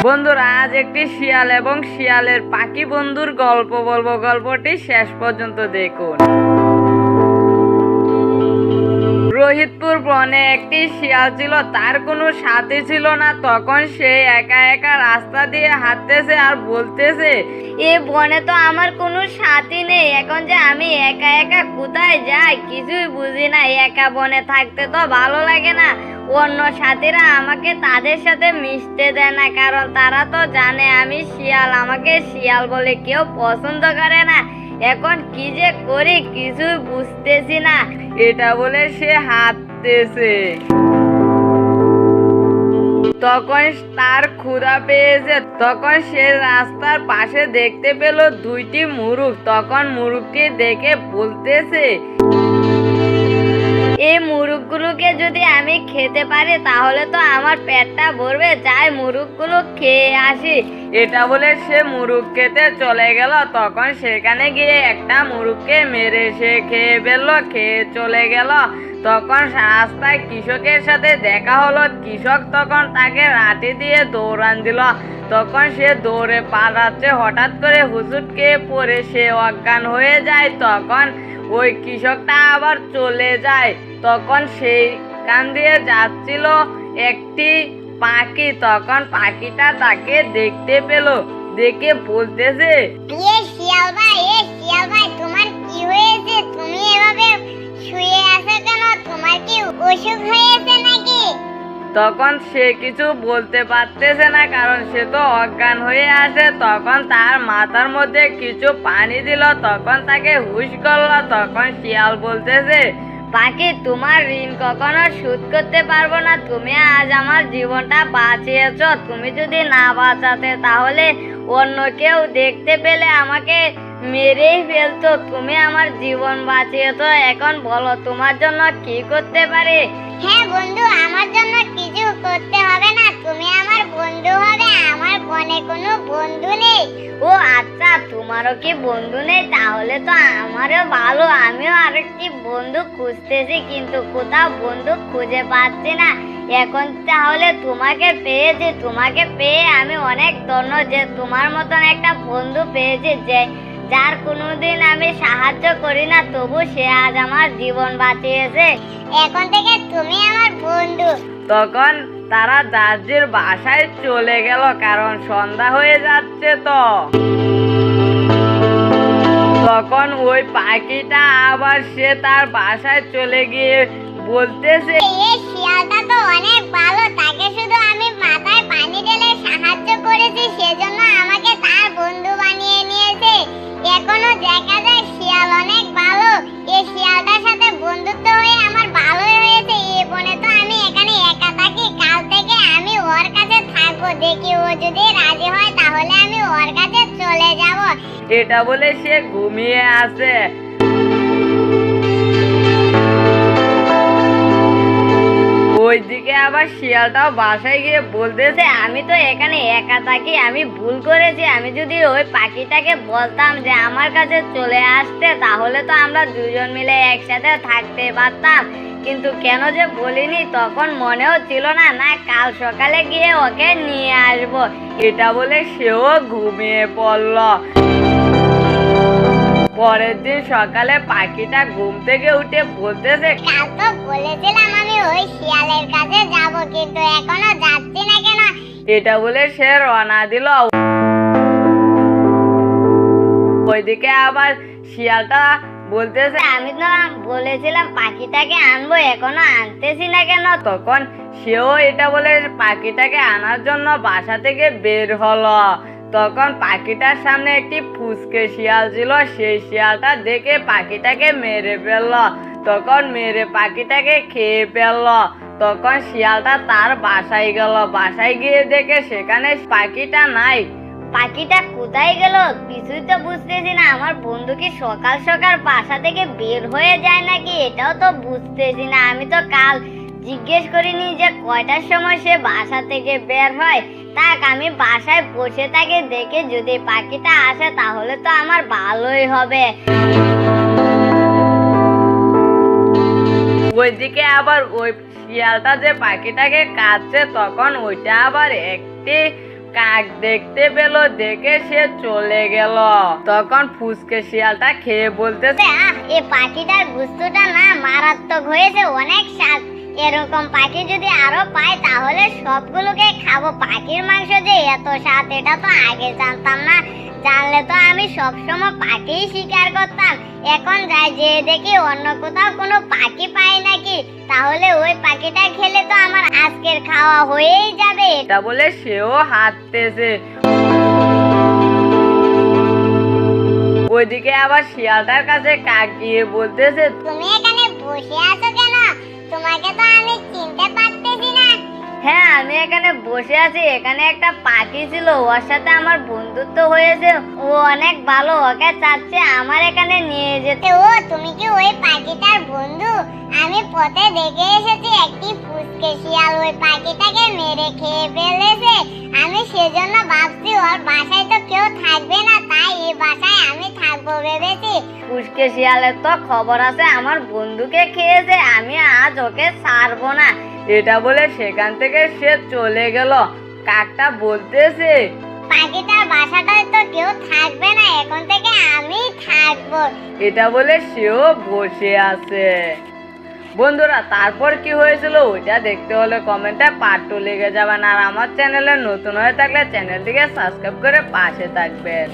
বন্ধুরা, আজ একটি শিয়াল এবং শিয়ালের পাখি বন্ধুর গল্প বলবো। গল্পটি শেষ পর্যন্ত দেখুন। রোহিতপুর বনে একটি শিয়াল ছিল, তার কোনো সাথী ছিল না। তখন সে একা একা রাস্তা দিয়ে হাঁটতেছে আর বলতেছে, এ বনে তো আমার কোনো সাথী নেই, এখন যে আমি একা একা কোথায় যাই কিছুই বুঝি না। একা বনে থাকতে তো ভালো লাগে না। অন্য সাথীরা আমাকে তাদের সাথে মিশতে দেয় না, কারণ তারা তো জানে আমি শিয়াল, আমাকে শিয়াল বলে কেউ পছন্দ করে না। এখন কি যে করি কিছুই বুঝতেছি না। এটা বলে সে হাঁটতেছে। তখন তার ক্ষুধা পেয়েছে। তখন সে রাস্তার পাশে দেখতে পেল দুইটি মুরুগ। তখন মুরুগকে দেখে বলতেছে, এই মুরগগুলোকে যদি আমি খেতে পারি তাহলে তো আমার পেটটা ভরবে, যাই মুরগগুলো খেয়ে আসি। এটা বলে সে মুরুগ খেতে চলে গেল। তখন সেখানে গিয়ে একটা মুরুগকে মেরে সে খেয়ে ফেললো, খেয়ে চলে গেল। তখন রাস্তায় কৃষকের সাথে দেখা হলো। কৃষক তখন তাকে লাঠি দিয়ে দৌড়ান দিল। তখন সে দৌড়ে পালাচ্ছে। হঠাৎ করে হুচুট খেয়ে পড়ে সে অজ্ঞান হয়ে যায়। তখন ওই কৃষকটা আবার চলে যায়। তখন সেইখান দিয়ে যাচ্ছিল একটি পাখি। তখন পাখিটা তাকে দেখতে পেল, দেখে বলতেছে, শিয়াল ভাই তোমার কি হয়েছে? তুমি এভাবে শুয়ে আছো কেন? তোমার কি অসুখ হয়েছে নাকি? তখন সে কিছু বলতে পারতেছে না, কারণ সে তো অজ্ঞান হয়ে আছে। তখন তার মাথার মধ্যে কিছু পানি দিল। তখন তাকে হুশ করলো। তখন শিয়াল বলতেছে, পাখি, তোমার ঋণ কখনো শোধ করতে পারবো না। তুমি আজ আমার জীবনটা বাঁচিয়েছো। তুমি যদি না বাঁচাতে তাহলে অন্য কেউ দেখতে পেলে আমাকে মেরেই ফেলতো। তুমি আমার জীবন বাঁচিয়েছো, এখন বলো তোমার জন্য কি করতে পারে? হ্যাঁ বন্ধু, আমার জন্য কিছু করতে হবে না, তুমি আমার বন্ধু হবে। আমার বনে কোনো বন্ধু নেই। ও আচ্ছা, তোমারও কি বন্ধু নেই? তাহলে তো আমারও ভালো, আমিও আরেকটি বন্ধু খুঁজতেছি, কিন্তু কোথাও বন্ধু খুঁজে পাচ্ছি না। এখন তাহলে তোমাকে পেয়েছি, তোমাকে পেয়ে আমি অনেক ধন্য যে তোমার মতন একটা বন্ধু পেয়েছি, যে যার কোনোদিন আমি সাহায্য করি না, তবু সে আজ আমার জীবন বাঁচিয়েছে। এখন থেকে তুমি আমার বন্ধু। তখন তারা যার বাসায় চলে গেল, কারণ সন্ধ্যা হয়ে যাচ্ছে। তখন ওই পাখিটা আবার সে তার বাসায় চলে গিয়ে বলতেছে, এই শিয়ালটা তো অনেক ভালো, তাকে শুধু আমি মাথায় পানি ঢেলে সাহায্য করেছি, সেজন্য আমাকে তার বন্ধু বানিয়ে নিয়েছে। এখনো দেখা যায় শিয়াল অনেক ভালো। এই শিয়ালটার সাথে বন্ধুত্ব হয়ে আমার ভালোই হয়েছে। এই বনে তো আমি এখানে একা থাকি, কাল থেকে আমি ওর কাছে থাকবো। দেখি ও যদি রাজি হয় তাহলে আমি ওর কাছে চলে যাব। এটা বলে সে ঘুমিয়ে আছে। ওইদিকে আবার শিয়ালটাও বাসায় গিয়ে বলতেছে, আমি তো এখানে একা থাকি, আমি ভুল করেছি। আমি যদি ওই পাখিটাকে বলতাম যে আমার কাছে চলে আসতে, তাহলে তো আমরা দুজন মিলে একসাথে থাকতে পারতাম, কিন্তু কেন যে বলিনি, তখন মনেও ছিল না। না, কাল সকালে গিয়ে ওকে নিয়ে আসবো। এটা বলে সেও ঘুমিয়ে পড়ল। পরের দিন সকালে পাখিটা ঘুম থেকে উঠে বলতেছে, কাল তো বলেছিলাম আমি ওই শিয়ালের কাছে যাব, কিন্তু এখনো যাচ্ছি না কেন? এটা বলে সে রওনা দিল। ওইদিকে আবার শিয়ালটা বলতেছে, আমি তো বলেছিলাম পাখিটাকে আনবো, এখনো আনতেছি না কেন? তখন সেও এটা বলে পাখিটাকে আনার জন্য বাসা থেকে বের হলো। তখন পাখিটার সামনে একটি ফুসকে শিয়াল ছিল। সেই শিয়ালটা দেখে পাখিটাকে মেরে ফেললো। তখন মেরে পাখিটাকে খেয়ে ফেললো। তখন শিয়ালটা তার বাসায় গেল। বাসায় গিয়ে দেখে সেখানে পাখিটা নাই। পাখিটা কোথায় গেল কিছুই তো বুঝতেছি না। আমার বন্ধু কি সকাল সকাল বাসা থেকে বের হয়ে যায় নাকি, এটাও তো বুঝতেছি না। আমি তো কাল জিজ্ঞেস করিনি যে কয়টার সময় সে বাসা থেকে বের হয়। তাক, আমি বাসায় বসে থাকি, দেখে যদি পাখিটা আসে তাহলে তো আমার ভালোই হবে। ওইদিকে আবার ওই শিয়ালটা যে পাখিটাকে কাটছে, তখন ওইটা আবার একটি কাক দেখতে পেল, দেখে সে চলে গেল। তখন ফুসকে শিয়ালটা খেয়ে বলতেছে, এই পাখিটার গুস্তটা না মারাত্মক হয়েছে, অনেক স্বাদ। এরকম পাখি যদি আরো পাই তাহলে সবগুলোকে খাবো। পাখির মাংস যে এত স্বাদ এটা তো আগে জানতাম না, জানলে তো আমি সবসময় পাখি শিকার করতাম। এখন যাই যে দেখি অন্য কোথাও কোনো পাখি পাই নাকি, তাহলে ওই পাখিটা খেলে তো আমার আজকের খাওয়া হয়েই যাবে। এটা বলে সেও হাঁটতেছে। ওইদিকে আবার শিয়ালটার কাছে কাক গিয়ে বলতেছে, তুমি এখানে বসে আছো কেন? তোমাকে তো আমি চিনতে পারতেছি না। হ্যাঁ, আমি এখানে বসে আছি। এখানে একটা পাখি ছিল, ওর সাথে আমার বন্ধুত্ব হয়েছে। ও অনেক ভালো, ওকে চাচ্ছে আমার এখানে নিয়ে যেতে। ও, তুমি কি ওই পাখিটার বন্ধু? আমি পথে দেখে এসেছি একটি ফুসকে শিয়াল ওই পাখিটাকে মেরে খেয়ে ফেলেছে। আমি সেজন্য ভাবছি ওর বাসায় তো কেউ থাকবে না, তাই এই বাসায় আমি থাকবো ভেবেছি। ফুসকে শিয়ালের তো খবর আছে আমার বন্ধুকে খেয়েছে, আমি আজ ওকে ছাড়বো না। এটা বলে সেখান থেকে সে চলে গেল। কাকটা বলতেছে, পাখিটার বাসাটায় তো কেউ থাকবে না, এখন থেকে আমি থাকবো। এটা বলে সেও বসে আছে। বন্ধুরা, তারপর কি হয়েছিল ওইটা দেখতে হলে কমেন্টে পার্ট 2 লিখে যাবেন। আর আমার চ্যানেলে নতুন হয়ে থাকলে চ্যানেলটিকে সাবস্ক্রাইব করে পাশে থাকবেন।